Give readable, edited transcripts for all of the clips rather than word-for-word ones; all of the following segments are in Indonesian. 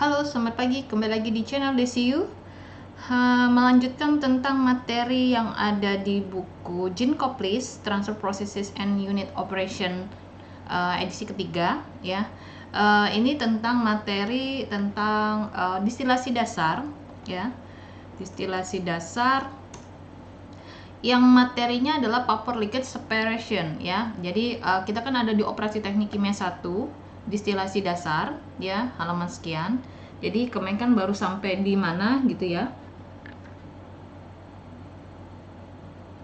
Halo, selamat pagi. Kembali lagi di channel DCU. Melanjutkan tentang materi yang ada di buku Gene Koplis, Transfer Processes and Unit Operation, edisi ketiga, ya. Ini tentang materi tentang distilasi dasar, ya. Distilasi dasar yang materinya adalah vapor liquid separation, ya. Jadi kita kan ada di operasi teknik kimia 1, distilasi dasar, ya, halaman sekian. Jadi kemarin kan baru sampai di mana gitu ya.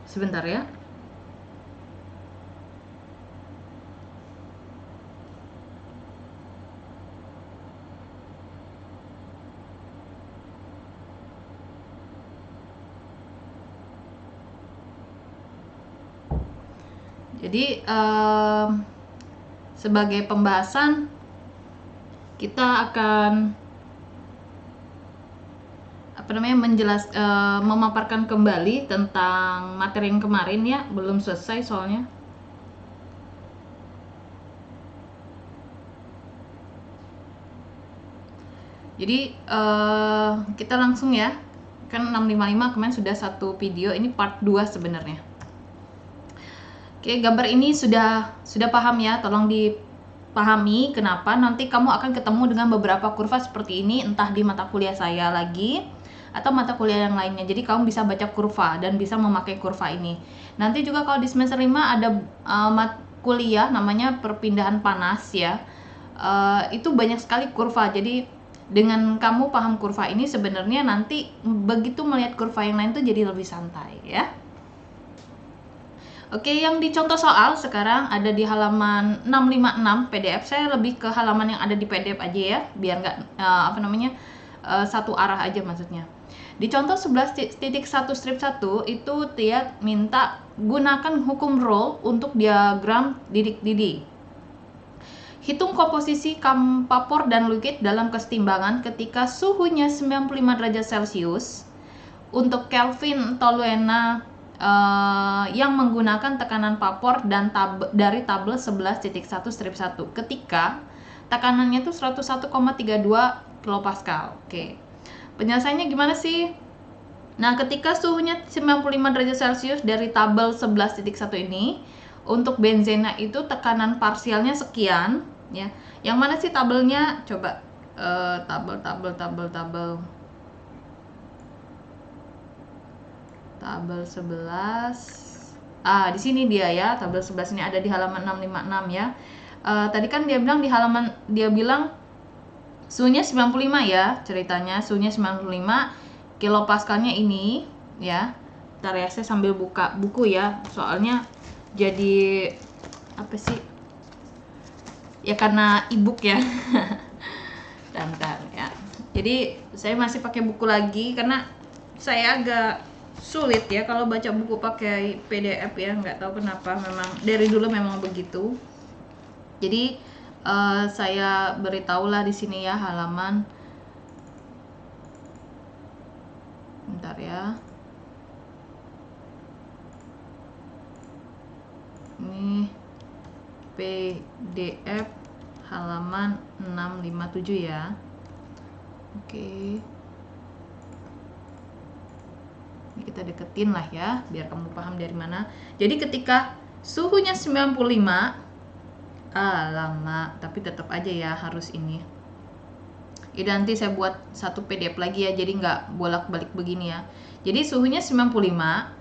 Sebentar ya. Jadi sebagai pembahasan kita akan memaparkan kembali tentang materi yang kemarin ya, belum selesai soalnya. Jadi kita langsung ya, kan 655 kemarin sudah satu video, ini part 2 sebenarnya. Oke, gambar ini sudah paham ya, tolong dipahami kenapa nanti kamu akan ketemu dengan beberapa kurva seperti ini, entah di mata kuliah saya lagi atau mata kuliah yang lainnya. Jadi kamu bisa baca kurva dan bisa memakai kurva ini. Nanti juga kalau di semester 5 ada kuliah namanya perpindahan panas ya. Itu banyak sekali kurva. Jadi dengan kamu paham kurva ini, sebenarnya nanti begitu melihat kurva yang lain tuh jadi lebih santai ya. Oke, yang dicontoh soal sekarang ada di halaman 656 PDF. Saya lebih ke halaman yang ada di PDF aja ya, biar nggak satu arah aja maksudnya. Di contoh 11.1 strip 1 itu dia minta gunakan hukum Rolle untuk diagram didik-didik. Hitung komposisi vapor dan liquid dalam kesetimbangan ketika suhunya 95 derajat Celcius untuk Kelvin Toluna yang menggunakan tekanan vapor dan dari tabel 11.1 strip 1 ketika tekanannya itu 101,32 kilopascal. Oke. Penyelesaiannya gimana sih? Nah, ketika suhunya 95 derajat Celcius dari tabel 11.1 ini, untuk benzena itu tekanan parsialnya sekian, ya. Yang mana sih tabelnya? Coba tabel. Tabel 11. Di sini dia ya, tabel 11 ini ada di halaman 656 ya. Tadi kan dia bilang suhunya 95 ya, ceritanya suhunya 95, kilopaskalnya ini ya. Bentar ya, saya sambil buka buku ya, soalnya jadi apa sih? Ya karena e-book ya. Bentar ya. Jadi saya masih pakai buku lagi karena saya agak sulit ya kalau baca buku pakai PDF ya, nggak tahu kenapa, memang dari dulu memang begitu. Jadi saya beritahulah di sini ya, halaman, bentar ya, ini PDF halaman 657 ya. Oke. Ini kita deketin lah ya, biar kamu paham dari mana. Jadi ketika suhunya 95, lama, tapi tetap aja ya harus ini. Ya nanti saya buat satu PDF lagi ya, jadi nggak bolak-balik begini ya. Jadi suhunya 95.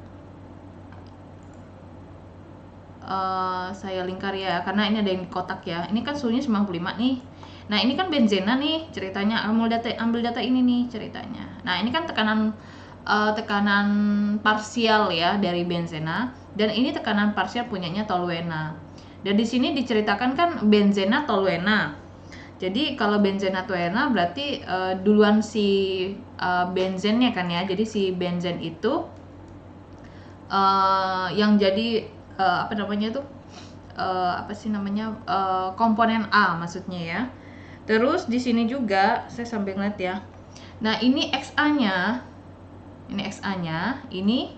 Saya lingkar ya, karena ini ada yang kotak ya. Ini kan suhunya 95 nih. Nah, ini kan benzena nih ceritanya. Ambil data ini nih ceritanya. Nah, ini kan tekanan parsial ya dari benzena, dan ini tekanan parsial punyanya Toluna. Dan di sini diceritakan kan benzena Toluna. Jadi kalau benzena Toluna berarti duluan si benzennya kan ya. Jadi si benzen itu yang jadi komponen A maksudnya ya. Terus di sini juga saya sambil ngeliat ya. Nah, ini XA-nya, ini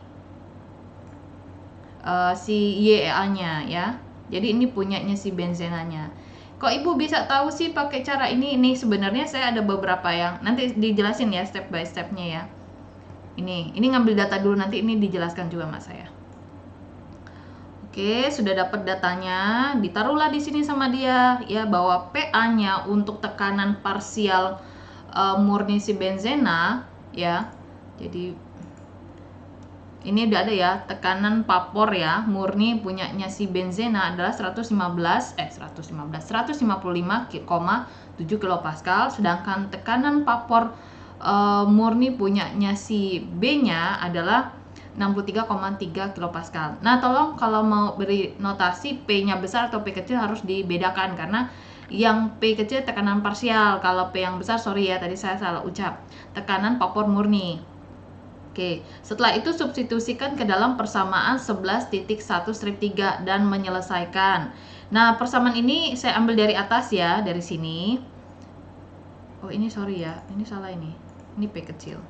si YA-nya ya. Jadi ini punyanya si benzenanya. Kok ibu bisa tahu sih pakai cara ini? Ini sebenarnya saya ada beberapa yang nanti dijelasin ya step by stepnya ya. Ini ngambil data dulu, nanti ini dijelaskan juga mas saya. Oke, sudah dapat datanya, ditaruhlah di sini sama dia ya, bahwa PA-nya untuk tekanan parsial murni si benzena ya. Jadi ini udah ada ya, tekanan vapor ya murni punyanya si benzena adalah 155,7 kilopascal, sedangkan tekanan vapor murni punyanya si B-nya adalah 63,3 kilopascal. Nah, tolong kalau mau beri notasi P-nya besar atau P kecil harus dibedakan, karena yang P kecil tekanan parsial, kalau P yang besar, sorry ya tadi saya salah ucap, tekanan vapor murni. Oke, setelah itu substitusikan ke dalam persamaan 11.1-3 dan menyelesaikan. Nah, persamaan ini saya ambil dari atas ya, dari sini. Oh, ini sorry ya, ini salah ini. Ini P kecil.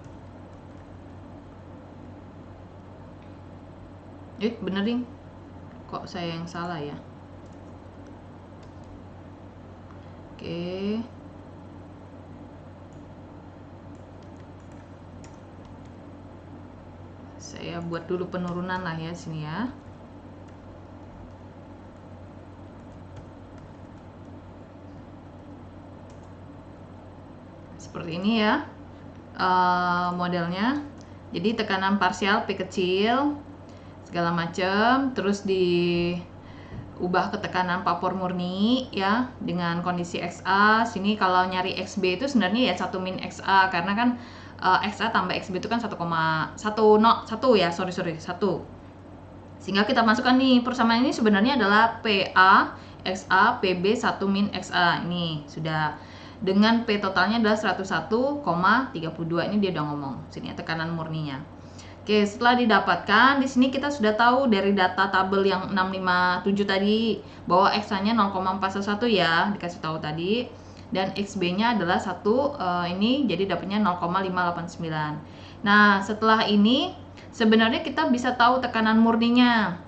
Benerin. Kok saya yang salah ya? Oke. Saya buat dulu penurunan lah ya sini ya. Seperti ini ya modelnya. Jadi tekanan parsial P kecil segala macam, terus diubah ke tekanan vapor murni ya dengan kondisi XA. Sini kalau nyari XB itu sebenarnya ya 1 min XA, karena kan XA tambah XB itu kan 1,1 ya, sorry 1. Sehingga kita masukkan nih, persamaan ini sebenarnya adalah PA XA PB 1 min XA. Ini sudah, dengan P totalnya adalah 101,32. Ini dia udah ngomong sini ya, tekanan murninya. Oke, setelah didapatkan di sini kita sudah tahu dari data tabel yang 657 tadi bahwa XA-nya 0,411 ya, dikasih tahu tadi, dan XB-nya adalah 1 ini, jadi dapatnya 0,589. Nah, setelah ini sebenarnya kita bisa tahu tekanan murninya.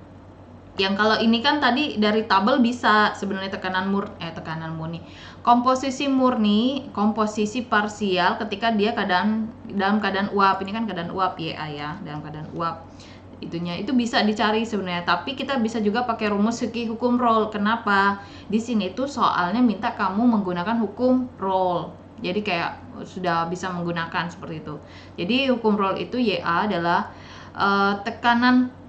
Yang kalau ini kan tadi dari tabel bisa sebenarnya tekanan murni. Komposisi murni, komposisi parsial ketika dia dalam keadaan uap. Ini kan keadaan uap ya, dalam keadaan uap. Itu bisa dicari sebenarnya, tapi kita bisa juga pakai rumus Secchi hukum Rolle. Kenapa? Di sini tuh soalnya minta kamu menggunakan hukum Rolle. Jadi kayak sudah bisa menggunakan seperti itu. Jadi hukum Rolle itu YA adalah tekanan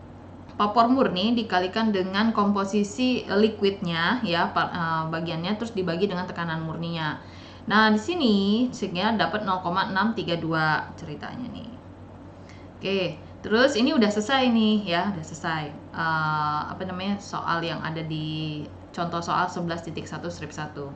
vapor murni dikalikan dengan komposisi liquidnya ya, bagiannya, terus dibagi dengan tekanan murninya. Nah, di sini sehingga dapat 0,632 ceritanya nih. Oke, terus ini udah selesai nih ya, udah selesai soal yang ada di contoh soal 11.1/1.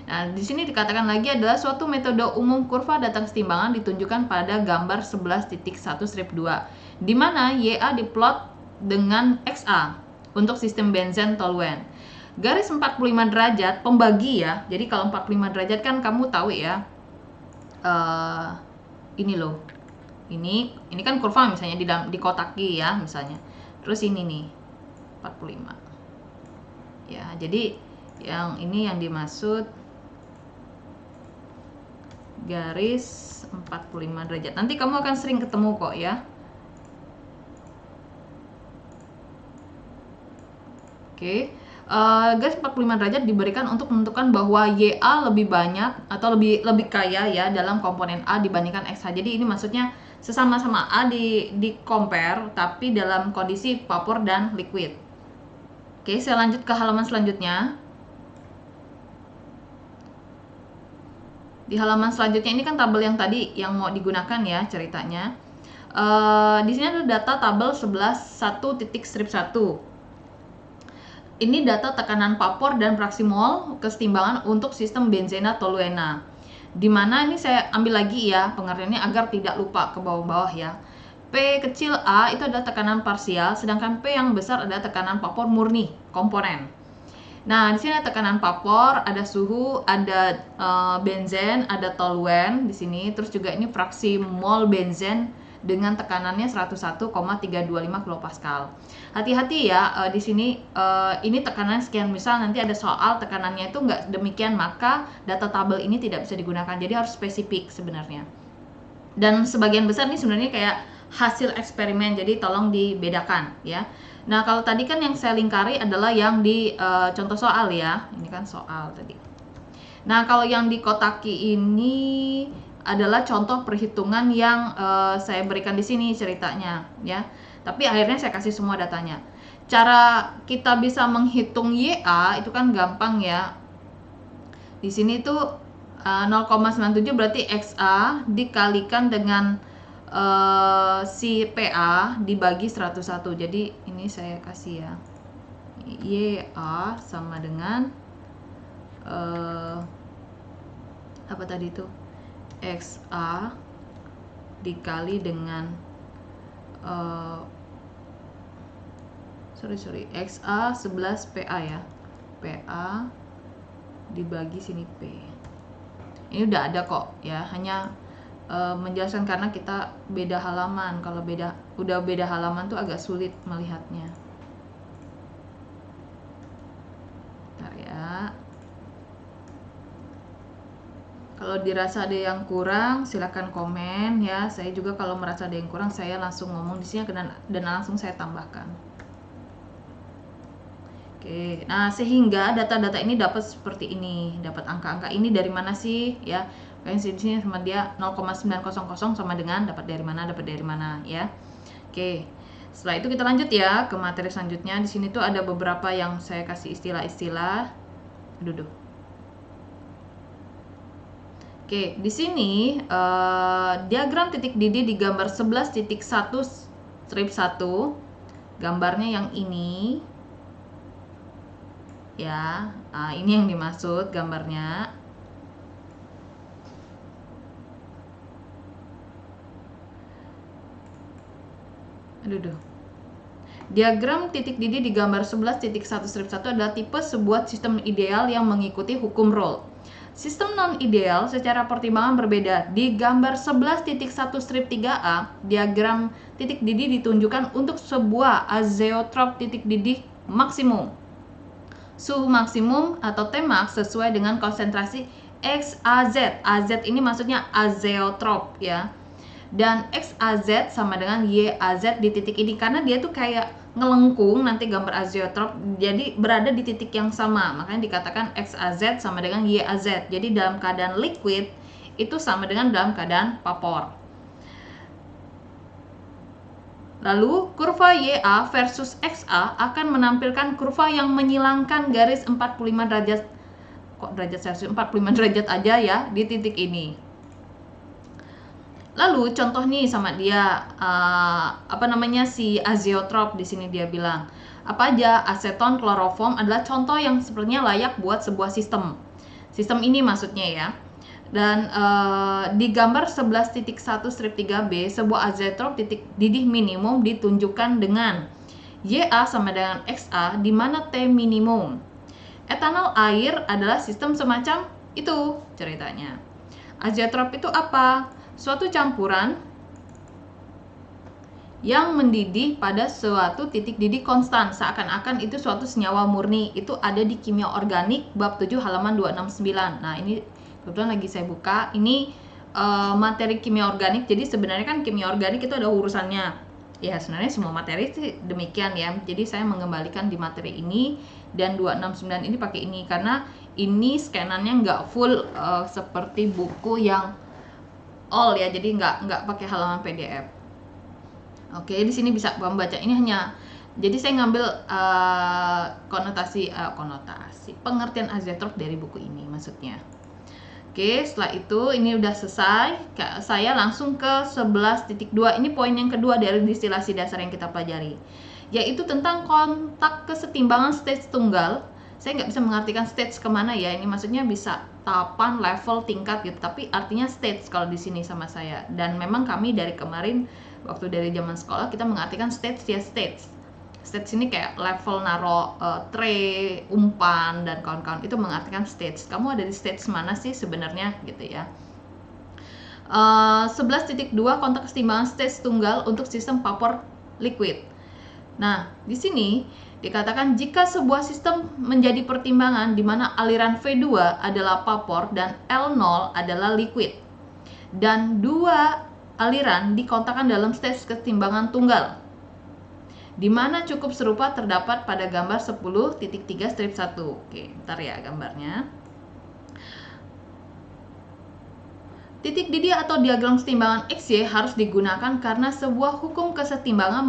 Nah, di sini dikatakan lagi adalah suatu metode umum kurva datang setimbangan ditunjukkan pada gambar 11.1/2, di mana YA diplot dengan XA untuk sistem benzen toluen. Garis 45 derajat pembagi ya. Jadi kalau 45 derajat kan kamu tahu ya. Ini loh. Ini kan kurva misalnya dikotaki ya misalnya. Terus ini nih 45. Ya, jadi yang ini yang dimaksud garis 45 derajat. Nanti kamu akan sering ketemu kok ya. Oke, garis 45 derajat diberikan untuk menentukan bahwa YA lebih banyak atau lebih kaya ya dalam komponen A dibandingkan XH. Jadi ini maksudnya sesama-sama A di compare tapi dalam kondisi vapor dan liquid. Oke, saya lanjut ke halaman selanjutnya. Di halaman selanjutnya ini kan tabel yang tadi yang mau digunakan ya ceritanya. Di sini ada data tabel 11.1.1. Ini data tekanan vapor dan fraksi mol kesetimbangan untuk sistem benzena toluena. Dimana ini saya ambil lagi ya pengertiannya agar tidak lupa ke bawah-bawah ya. P kecil A itu adalah tekanan parsial, sedangkan P yang besar adalah tekanan vapor murni komponen. Nah, di sini ada tekanan vapor, ada suhu, ada benzen, ada toluen di sini. Terus juga ini fraksi mol benzen dengan tekanannya 101,325 kilopascal. Hati-hati ya, di sini ini tekanan sekian, misal nanti ada soal tekanannya itu nggak demikian, maka data tabel ini tidak bisa digunakan. Jadi harus spesifik sebenarnya. Dan sebagian besar ini sebenarnya kayak hasil eksperimen, jadi tolong dibedakan ya. Nah, kalau tadi kan yang saya lingkari adalah yang di contoh soal ya. Ini kan soal tadi. Nah, kalau yang dikotaki ini adalah contoh perhitungan yang saya berikan di sini ceritanya ya. Tapi akhirnya saya kasih semua datanya. Cara kita bisa menghitung YA itu kan gampang ya. Di sini tuh 0,97 berarti XA dikalikan dengan si PA dibagi 101. Jadi ini saya kasih ya. YA sama dengan apa tadi itu? XA dikali dengan XA 11 PA ya. PA dibagi sini P. Ini udah ada kok ya, hanya menjelaskan karena kita beda halaman. Kalau udah beda halaman tuh agak sulit melihatnya. Bentar ya. Kalau dirasa ada yang kurang, silakan komen ya. Saya juga kalau merasa ada yang kurang, saya langsung ngomong di sini dan langsung saya tambahkan. Oke, nah sehingga data-data ini dapat seperti ini, dapat angka-angka ini dari mana sih ya? Kayaknya di sini sama dia 0,900 sama dengan dapat dari mana ya. Oke. Setelah itu kita lanjut ya ke materi selanjutnya. Di sini tuh ada beberapa yang saya kasih istilah-istilah. Duduk. Oke, di sini diagram titik didih di gambar 11.1 strip 1. Gambarnya yang ini. Ya, ini yang dimaksud gambarnya. Diagram titik didih di gambar 11.1 strip 1 adalah tipe sebuah sistem ideal yang mengikuti hukum Rolle. Sistem non-ideal secara pertimbangan berbeda. Di gambar 11.1 strip 3A, diagram titik didih ditunjukkan untuk sebuah azeotrop titik didih maksimum. Suhu maksimum atau Tmax sesuai dengan konsentrasi XAZ. AZ ini maksudnya azeotrop ya. Dan XAZ sama dengan YAZ di titik ini, karena dia tuh kayak ngelengkung nanti gambar azeotrop, jadi berada di titik yang sama, makanya dikatakan XAZ sama dengan YAZ. Jadi dalam keadaan liquid itu sama dengan dalam keadaan vapor. Lalu kurva YA versus XA akan menampilkan kurva yang menyilangkan garis 45 derajat. Kok derajat Celcius? 45 derajat aja ya di titik ini. Lalu contoh nih sama dia si azeotrop di sini dia bilang. Apa aja? Aseton, kloroform adalah contoh yang sepertinya layak buat sebuah sistem. Sistem ini maksudnya ya. Dan di gambar 11.1 strip 3B, sebuah azeotrop titik didih minimum ditunjukkan dengan YA sama dengan XA, di mana T minimum. Etanol air adalah sistem semacam itu ceritanya. Azeotrop itu apa? Suatu campuran yang mendidih pada suatu titik didih konstan, seakan-akan itu suatu senyawa murni. Itu ada di Kimia Organik bab 7 halaman 269. Nah, ini kebetulan lagi saya buka. Ini materi kimia organik. Jadi sebenarnya kan kimia organik itu ada urusannya. Ya, sebenarnya semua materi sih demikian ya. Jadi saya mengembalikan di materi ini, dan 269 ini pakai ini karena ini scanannya nggak full seperti buku yang all ya. Jadi nggak pakai halaman PDF. Oke, di sini bisa membaca. Ini hanya, jadi saya ngambil konotasi pengertian azeotrop dari buku ini maksudnya. Oke, setelah itu ini udah selesai. Saya langsung ke 11.2. Ini poin yang kedua dari distilasi dasar yang kita pelajari, yaitu tentang kontak kesetimbangan stage tunggal. Saya nggak bisa mengartikan stage kemana ya. Ini maksudnya bisa tahapan, level, tingkat gitu. Tapi artinya stage kalau di sini sama saya. Dan memang kami dari kemarin waktu dari zaman sekolah kita mengartikan stage ya stage. Stage ini kayak level naro tray, umpan, dan kawan-kawan, itu mengartikan stage. Kamu ada di stage mana sih sebenarnya gitu ya. 11.2 kontak kesetimbangan stage tunggal untuk sistem vapor liquid. Nah, di sini dikatakan jika sebuah sistem menjadi pertimbangan di mana aliran V2 adalah vapor dan L0 adalah liquid, dan dua aliran dikontakkan dalam stage kesetimbangan tunggal, di mana cukup serupa terdapat pada gambar 10.3-1. Oke, bentar ya gambarnya. Titik didih atau diagram kesetimbangan XY harus digunakan karena sebuah hukum kesetimbangan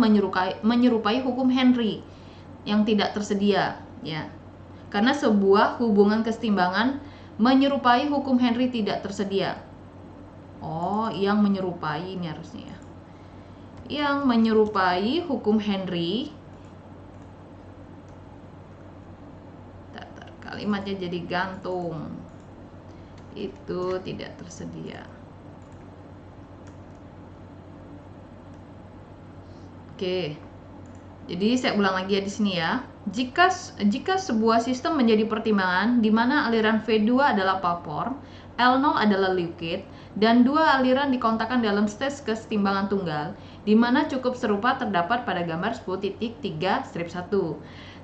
menyerupai hukum Henry yang tidak tersedia, ya. Karena sebuah hubungan kesetimbangan menyerupai hukum Henry tidak tersedia. Oh, yang menyerupai ini harusnya ya. Yang menyerupai hukum Henry. Kalimatnya jadi gantung. Itu tidak tersedia. Oke. Jadi saya ulang lagi ya di sini ya. Jika sebuah sistem menjadi pertimbangan di mana aliran V2 adalah vapor, L0 adalah liquid, dan dua aliran dikontakkan dalam stage kesetimbangan tunggal, di mana cukup serupa terdapat pada gambar 10.3-1.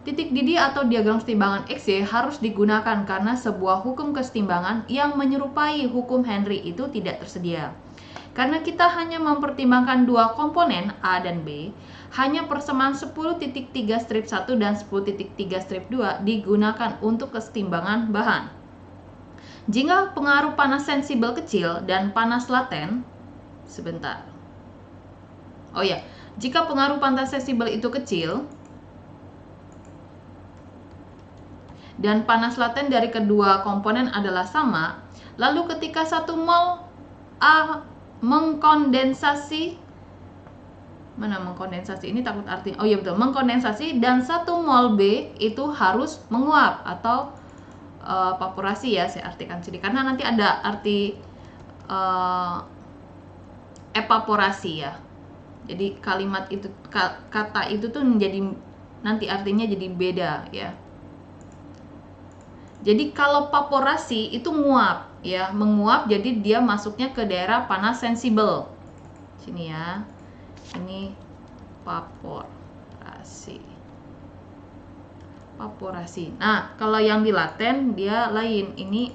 Titik didih atau diagram kesetimbangan XY harus digunakan karena sebuah hukum kesetimbangan yang menyerupai hukum Henry itu tidak tersedia. Karena kita hanya mempertimbangkan dua komponen A dan B, hanya persamaan 10.3-1 dan 10.3-2 digunakan untuk kesetimbangan bahan. Jika pengaruh panas sensibel kecil dan panas laten, jika pengaruh panas sensibel itu kecil dan panas laten dari kedua komponen adalah sama, lalu ketika 1 mol A mengkondensasi, ini takut arti, mengkondensasi, dan 1 mol B itu harus menguap atau evaporasi ya, saya artikan sini karena nanti ada arti evaporasi ya. Jadi kalimat itu, kata itu tuh menjadi nanti artinya jadi beda ya. Jadi kalau evaporasi itu nguap ya, menguap, jadi dia masuknya ke daerah panas sensibel. Sini ya. Ini evaporasi. Nah, kalau yang di laten dia lain. Ini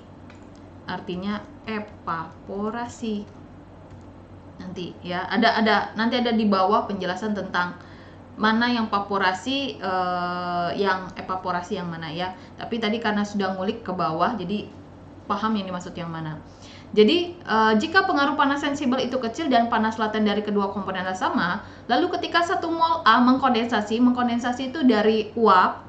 artinya evaporasi. Nanti ya, nanti ada di bawah penjelasan tentang mana yang evaporasi, yang evaporasi yang mana ya. Tapi tadi karena sudah ngulik ke bawah, jadi paham yang dimaksud yang mana. Jadi jika pengaruh panas sensibel itu kecil dan panas laten dari kedua komponen sama, lalu ketika 1 mol A mengkondensasi itu dari uap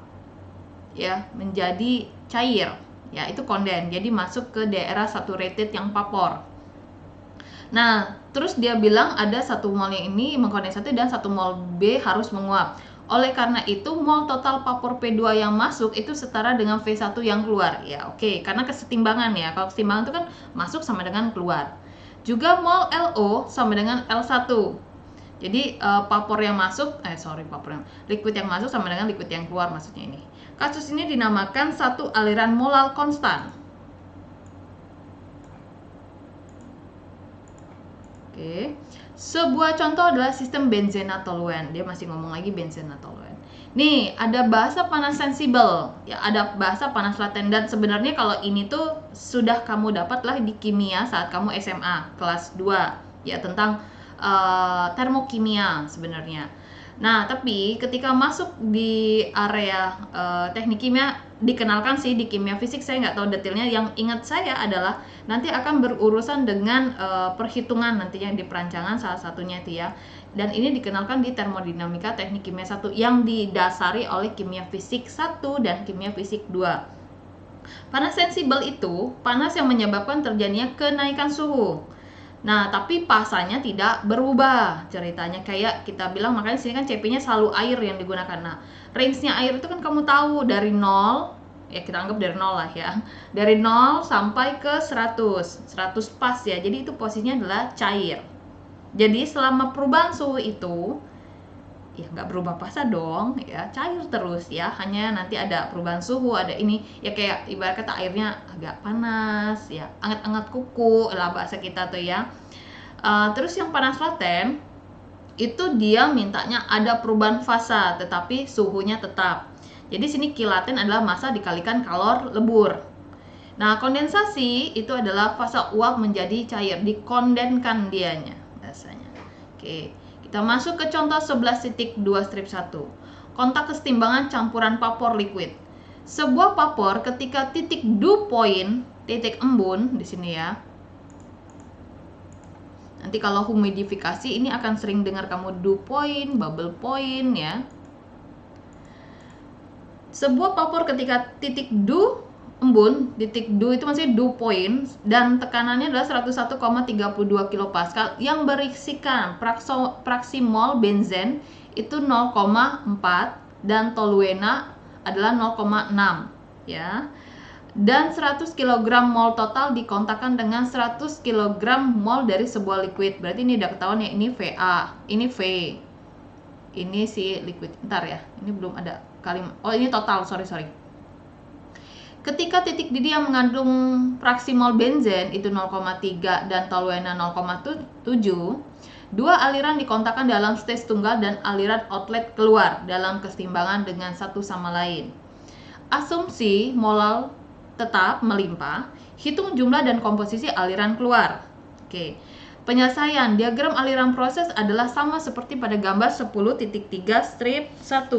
ya menjadi cair ya, itu konden, jadi masuk ke daerah saturated yang vapor. Nah, terus dia bilang ada 1 mol yang ini mengkondensasi dan 1 mol B harus menguap. Oleh karena itu, mol total vapor P2 yang masuk itu setara dengan V1 yang keluar. Ya, oke, karena kesetimbangan ya. Kalau kesetimbangan itu kan masuk sama dengan keluar. Juga mol LO sama dengan L1. Jadi liquid yang masuk sama dengan liquid yang keluar, maksudnya ini. Kasus ini dinamakan satu aliran molal konstan. Oke. Sebuah contoh adalah sistem benzene-toluen. Dia masih ngomong lagi benzene-toluen. Nih, ada bahasa panas sensibel, ya, ada bahasa panas laten, dan sebenarnya kalau ini tuh sudah kamu dapatlah di kimia saat kamu SMA kelas 2, ya, tentang termokimia sebenarnya. Nah, tapi ketika masuk di area teknik kimia, dikenalkan sih di kimia fisik, saya nggak tahu detailnya. Yang ingat saya adalah nanti akan berurusan dengan perhitungan nantinya di perancangan salah satunya itu ya. Dan ini dikenalkan di termodinamika teknik kimia 1 yang didasari oleh kimia fisik 1 dan kimia fisik 2. Panas sensibel itu panas yang menyebabkan terjadinya kenaikan suhu. Nah, tapi pasanya tidak berubah ceritanya, kayak kita bilang, makanya sini kan CP-nya selalu air yang digunakan. Nah, range-nya air itu kan kamu tahu dari 0, ya kita anggap dari 0 lah ya. Dari 0 sampai ke 100 pas ya. Jadi itu posisinya adalah cair. Jadi selama perubahan suhu itu ya nggak berubah fasa dong ya, cair terus ya, hanya nanti ada perubahan suhu, ada ini ya, kayak ibarat kata airnya agak panas ya, anget-anget kuku lah bahasa kita tuh ya. Terus yang panas laten itu dia mintanya ada perubahan fasa tetapi suhunya tetap. Jadi sini Q laten adalah massa dikalikan kalor lebur. Nah, kondensasi itu adalah fase uap menjadi cair, dikondenkan dianya bahasanya. Oke, kita masuk ke contoh 11.2 strip 1. Kontak kesetimbangan campuran vapor liquid. Sebuah vapor ketika titik dew point, titik embun di sini ya. Nanti kalau humidifikasi ini akan sering dengar kamu dew point, bubble point ya. Sebuah vapor ketika titik dew embun, titik dew itu masih dew point dan tekanannya adalah 101,32 kPa yang berisikan praksimol benzen itu 0,4 dan toluena adalah 0,6 ya. Dan 100 kg mol total dikontakkan dengan 100 kg mol dari sebuah liquid. Berarti ini udah ketahuan ya, ini VA, ini V. Ini si liquid. Ntar ya, ini belum ada kalimat. Oh, ini total, sorry. Ketika titik didih yang mengandung praksimol benzen itu 0,3 dan toluena 0,7, dua aliran dikontakkan dalam stage tunggal dan aliran outlet keluar dalam kesetimbangan dengan satu sama lain. Asumsi molal tetap melimpah, hitung jumlah dan komposisi aliran keluar. Oke. Penyelesaian diagram aliran proses adalah sama seperti pada gambar 10.3 strip 1.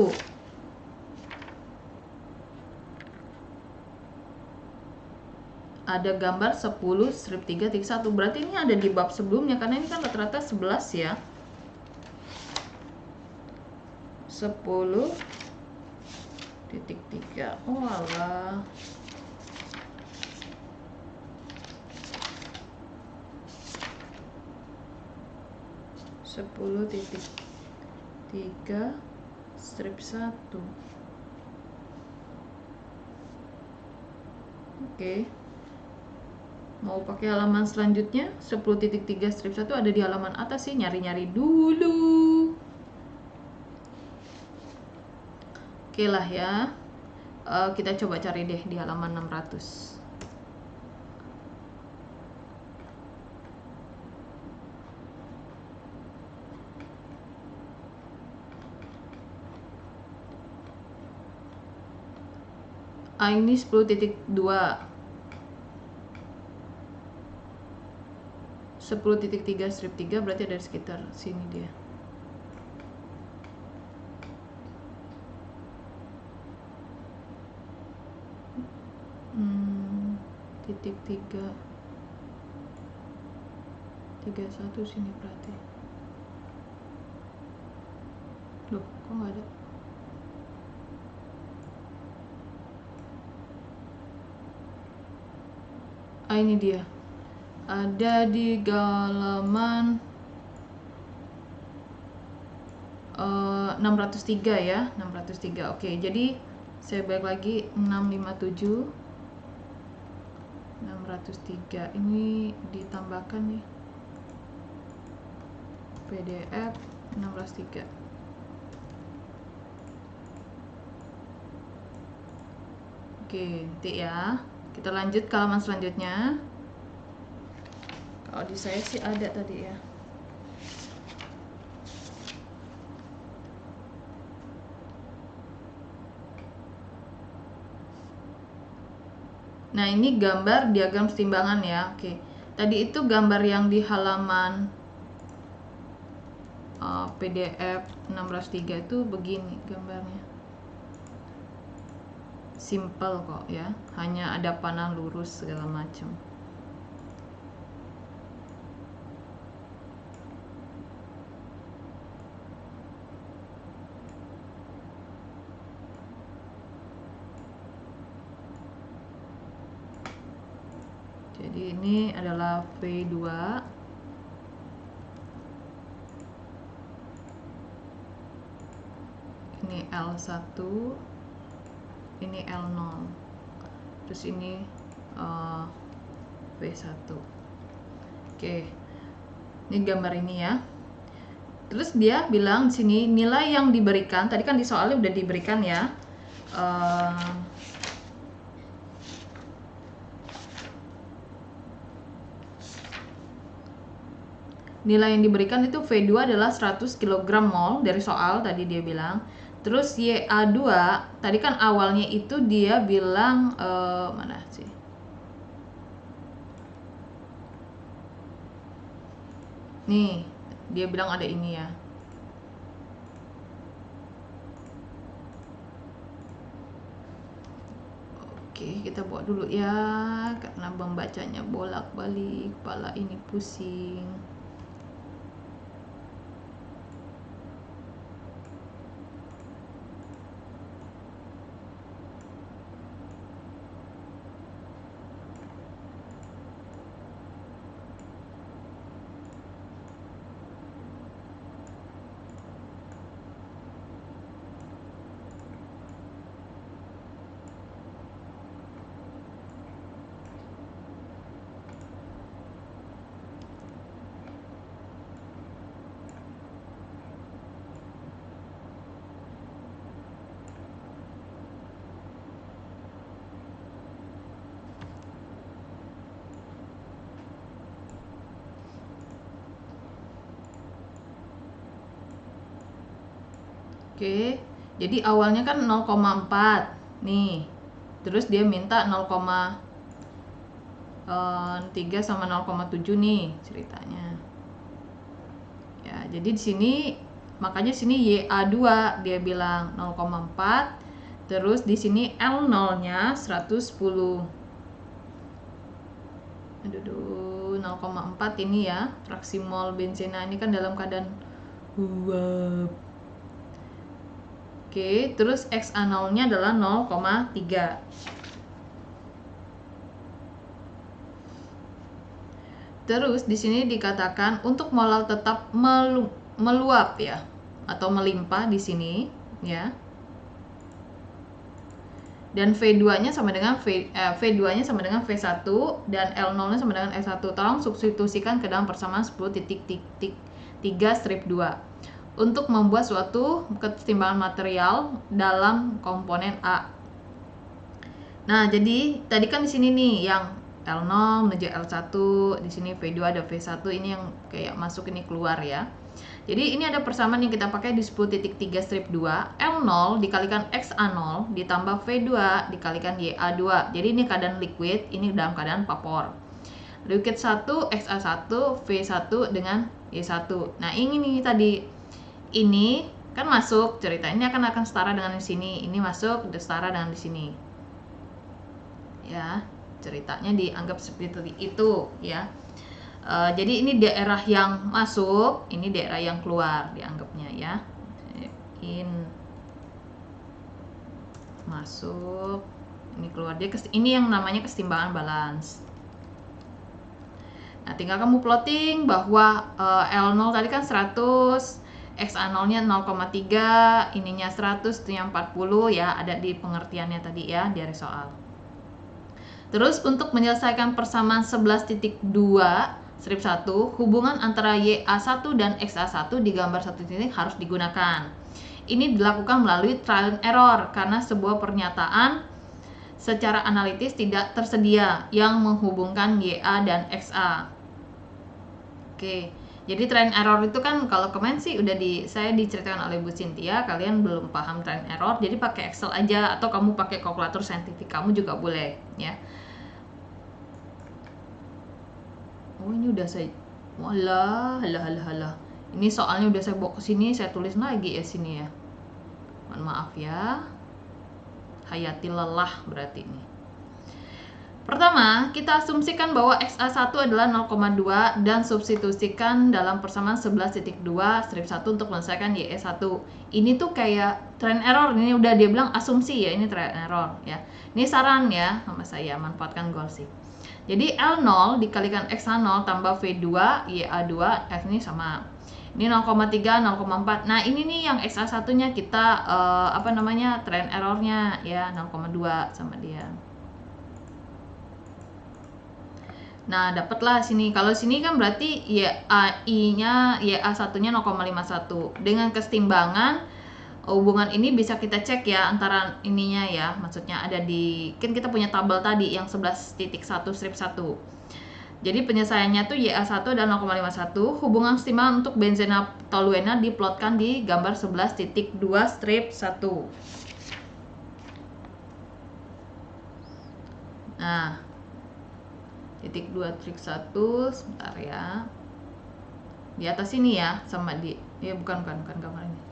Ada gambar 10 strip 3.1. Berarti ini ada di bab sebelumnya karena ini kan rata-rata 11 ya. 10.3. Oh alah. 10.3 strip 1. Oke. Mau pakai halaman selanjutnya 10.3 strip 1 ada di halaman atas sih, nyari-nyari dulu. Oke lah ya. Kita coba cari deh di halaman 600. Ini 10.2. 10.3 strip 3 berarti ada di sekitar sini dia. Titik 3.1 sini berarti. Loh, kok nggak ada? Ini dia. Ada di halaman 603 ya, 603. Oke, jadi saya balik lagi 657 603 ini ditambahkan nih PDF 603. Oke, nanti ya kita lanjut ke halaman selanjutnya. Kalau di saya sih ada tadi ya. Nah, ini gambar diagram setimbangan ya. Oke. Tadi itu gambar yang di halaman PDF 603 itu begini gambarnya. Simple kok ya. Hanya ada panah lurus segala macam. Jadi ini adalah V2. Ini L1. Ini L0. Terus ini V1. Oke. Ini gambar ini ya. Terus dia bilang di sini nilai yang diberikan, tadi kan di soalnya udah diberikan ya. nilai yang diberikan itu V2 adalah 100 kg mol dari soal tadi dia bilang. Terus YA2 tadi kan awalnya itu dia bilang mana sih? Nih, dia bilang ada ini ya. Oke, kita buat dulu ya, karena membacanya bolak-balik, kepala ini pusing. Oke, jadi awalnya kan 0,4 nih, terus dia minta 0,3 sama 0,7 nih ceritanya. Ya, jadi di sini makanya sini YA2 dia bilang 0,4, terus di sini L0-nya 110. Aduh, 0,4 ini ya, fraksi mol benzena ini kan dalam keadaan uap. Oke, terus XA0-nya adalah 0,3. Terus di sini dikatakan untuk molar tetap meluap ya, atau melimpah di sini ya. Dan V2-nya sama dengan V2-nya sama dengan V1 dan L0-nya sama dengan S1. Tolong substitusikan ke dalam persamaan 10.3/2 untuk membuat suatu kesetimbangan material dalam komponen A. Nah, jadi tadi kan di sini nih yang L0 menuju L1, di sini V2 ada V1, ini yang kayak masuk ini keluar ya. Jadi ini ada persamaan yang kita pakai di 10.3/2, L0 dikalikan XA0 ditambah V2 dikalikan YA2. Jadi ini keadaan liquid, ini dalam keadaan vapor. Liquid 1 XA1 V1 dengan Y1. Nah, ini nih tadi. Ini kan masuk, ceritanya akan setara dengan di sini. Ini masuk, setara dengan di sini. Ya, ceritanya dianggap seperti itu ya. Jadi ini daerah yang masuk, ini daerah yang keluar dianggapnya ya. In masuk, ini keluar. Dia ini yang namanya kesetimbangan balance. Nah, tinggal kamu plotting bahwa L0 tadi kan 100, XA0-nya 0,3, ininya 100, itu yang 40 ya, ada di pengertiannya tadi ya dari soal. Terus untuk menyelesaikan persamaan 11.2 strip 1, hubungan antara YA1 dan XA1 di gambar 1 titik harus digunakan. Ini dilakukan melalui trial and error karena sebuah pernyataan secara analitis tidak tersedia yang menghubungkan YA dan XA. Oke. Jadi trial and error itu kan kalau kemarin sih udah saya diceritakan oleh Bu Cynthia, kalian belum paham trial and error, jadi pakai Excel aja atau kamu pakai kalkulator saintifik kamu juga boleh ya. Oh, ini udah saya walah, halah. Ini soalnya udah saya bawa ke sini, saya tulis lagi ya sini ya. Mohon maaf ya. Hayati lelah berarti ini. Pertama, kita asumsikan bahwa XA1 adalah 0,2 dan substitusikan dalam persamaan 11.2 strip 1 untuk menyelesaikan YE1. Ini tuh kayak trial and error, ini udah dia bilang asumsi ya, ini trial and error ya. Ini saran ya sama saya, manfaatkan Golsi. Jadi L0 dikalikan XA0 tambah V2 YA2, F ini sama. Ini 0,3, 0,4. Nah, ini nih yang XA1-nya kita trial and error-nya ya 0,2 sama dia. Nah, dapatlah sini. Kalau sini kan berarti YA1-nya 0,51. Dengan kesetimbangan hubungan ini bisa kita cek ya antara ininya ya. Maksudnya ada di kan kita punya tabel tadi yang 11.1 strip 1. Jadi penyelesaiannya tuh YA1 dan 0,51. Hubungan kesetimbangan untuk benzena toluena diplotkan di gambar 11.2 strip 1. Nah, titik 2 trik 1 sebentar ya. Di atas ini ya, sama di ya bukan gambar ini.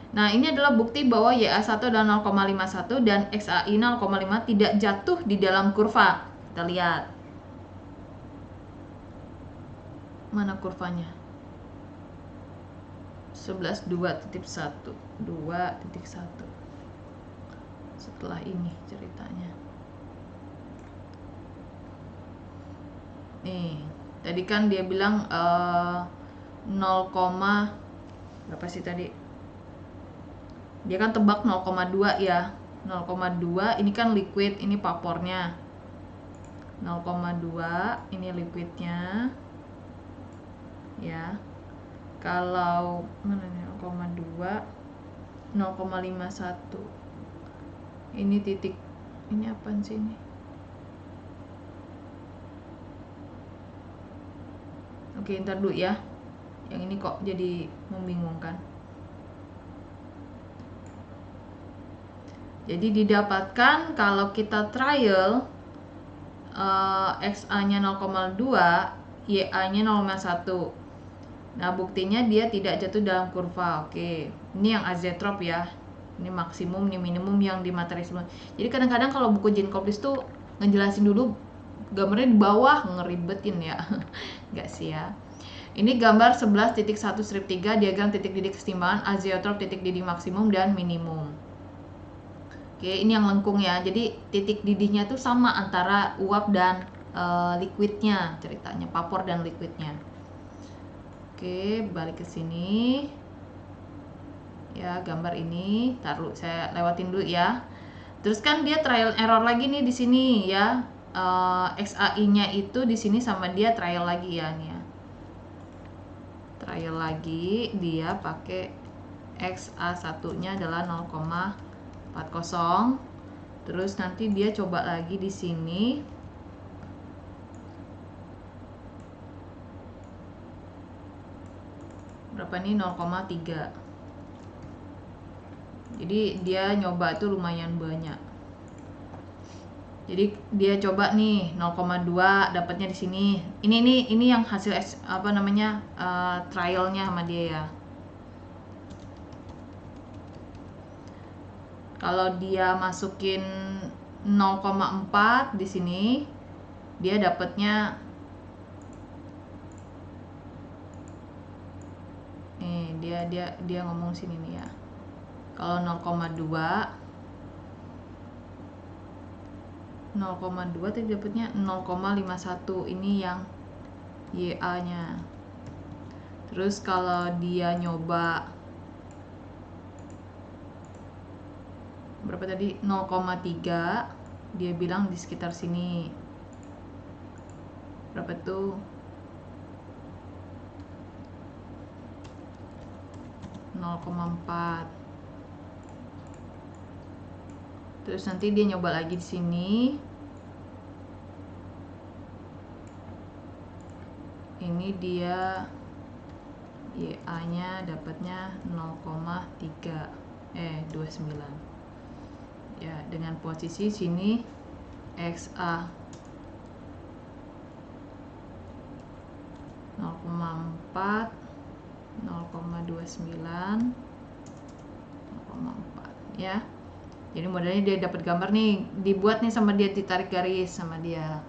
Nah, ini adalah bukti bahwa YA1 dan 0,51 dan XAI 0,5 tidak jatuh di dalam kurva. Kita lihat. Mana kurvanya? 11.2.1 2.1. Setelah ini ceritanya. Nih, tadi kan dia bilang 0, berapa sih tadi? Dia kan tebak 0,2 ya. 0,2 ini kan liquid, ini vapornya. 0,2 ini liquidnya. Ya. Kalau mana nih 0,2 0,51. Ini titik, ini apaan sih ini? Oke, ntar dulu ya. Yang ini kok jadi membingungkan. Jadi didapatkan kalau kita trial XA-nya 0,2, YA-nya 0,1. Nah, buktinya dia tidak jatuh dalam kurva. Oke, ini yang azeotrope ya. Ini maksimum, ini minimum yang di materi sebelum. Jadi kadang-kadang kalau buku Jean Koplis tuh ngejelasin dulu gambarnya di bawah, ngeribetin ya. Enggak sih ya. Ini gambar 11.1 strip 3, diagram titik didih kesetimbangan azeotrope, titik didih maksimum dan minimum. Oke, ini yang lengkung ya. Jadi titik didihnya tuh sama antara uap dan liquidnya, ceritanya vapor dan liquidnya. Oke, balik ke sini. Ya, gambar ini taruh saya lewatin dulu ya. Terus kan dia trial error lagi nih di sini ya. XAI-nya itu di sini sama dia trial lagi ya nih ya. Trial lagi, dia pakai XA1-nya adalah 0,40. Terus nanti dia coba lagi di sini. Berapa nih? 0,3. Jadi dia nyoba tuh lumayan banyak. Jadi dia coba nih 0,2 dapatnya di sini. Ini yang hasil apa namanya trialnya sama dia ya. Kalau dia masukin 0,4 di sini, dia dapatnya nih dia ngomong sini nih ya. Kalau 0,2 tadi dapatnya 0,51, ini yang YA-nya. Terus kalau dia nyoba berapa tadi? 0,3, dia bilang di sekitar sini. Berapa tuh? 0,4. Terus nanti dia nyoba lagi di sini. Ini dia YA-nya dapatnya 0,3 29. Ya, dengan posisi sini XA 0,4 0,29 0,4 ya. Jadi modelnya dia dapat gambar nih, dibuat nih sama dia, ditarik garis sama dia.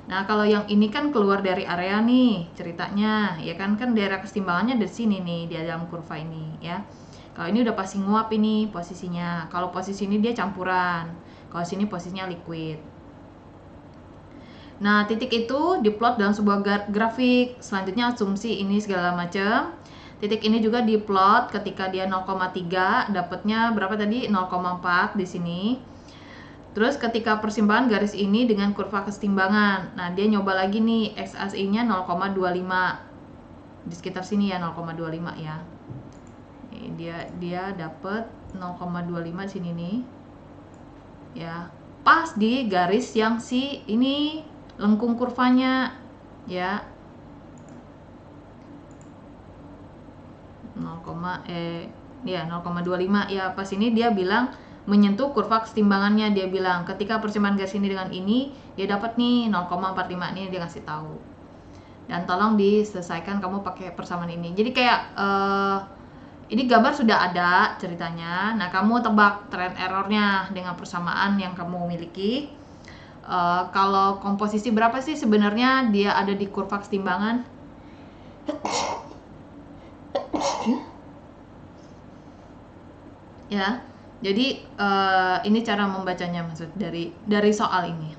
Nah, kalau yang ini kan keluar dari area nih ceritanya, ya kan daerah kesetimbangannya dari sini nih, di dalam kurva ini ya. Kalau ini udah pasti nguap ini posisinya. Kalau posisi ini dia campuran. Kalau sini posisinya liquid. Nah, titik itu diplot dalam sebuah grafik. Selanjutnya asumsi ini segala macam. Titik ini juga diplot ketika dia 0,3, dapatnya berapa tadi? 0,4 di sini. Terus ketika persimpangan garis ini dengan kurva kesetimbangan. Nah, dia nyoba lagi nih XAI-nya 0,25. Di sekitar sini ya 0,25 ya. Dia dapat 0,25 sini nih. ya, pas di garis yang si ini lengkung kurvanya ya. 0,25 ya, pas ini dia bilang menyentuh kurva kesetimbangannya. Dia bilang ketika persamaan garis ini dengan ini dia dapat nih 0,45, ini dia kasih tahu. Dan tolong diselesaikan kamu pakai persamaan ini. Jadi kayak ini gambar sudah ada ceritanya. Nah, kamu tebak trend errornya dengan persamaan yang kamu miliki. Kalau komposisi berapa sih sebenarnya dia ada di kurva kesetimbangan? Ya, jadi ini cara membacanya maksud dari soal ini.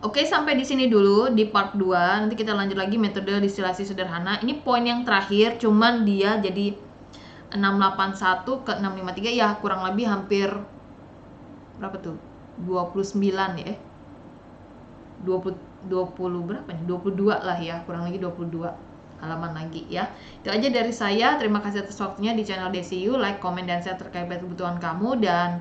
Oke, sampai di sini dulu di part 2. Nanti kita lanjut lagi metode distilasi sederhana. Ini poin yang terakhir, cuman dia jadi 681 ke 653 ya, kurang lebih hampir berapa tuh? 29 ya. 20 berapa nih? 22 lah ya, kurang lagi 22 halaman lagi ya. Itu aja dari saya. Terima kasih atas waktunya di channel DCU. Like, komen, dan share terkait kebutuhan kamu. Dan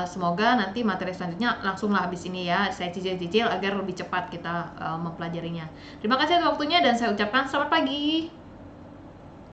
semoga nanti materi selanjutnya langsunglah habis ini ya. Saya cicil-cicil agar lebih cepat kita mempelajarinya. Terima kasih atas waktunya dan saya ucapkan selamat pagi.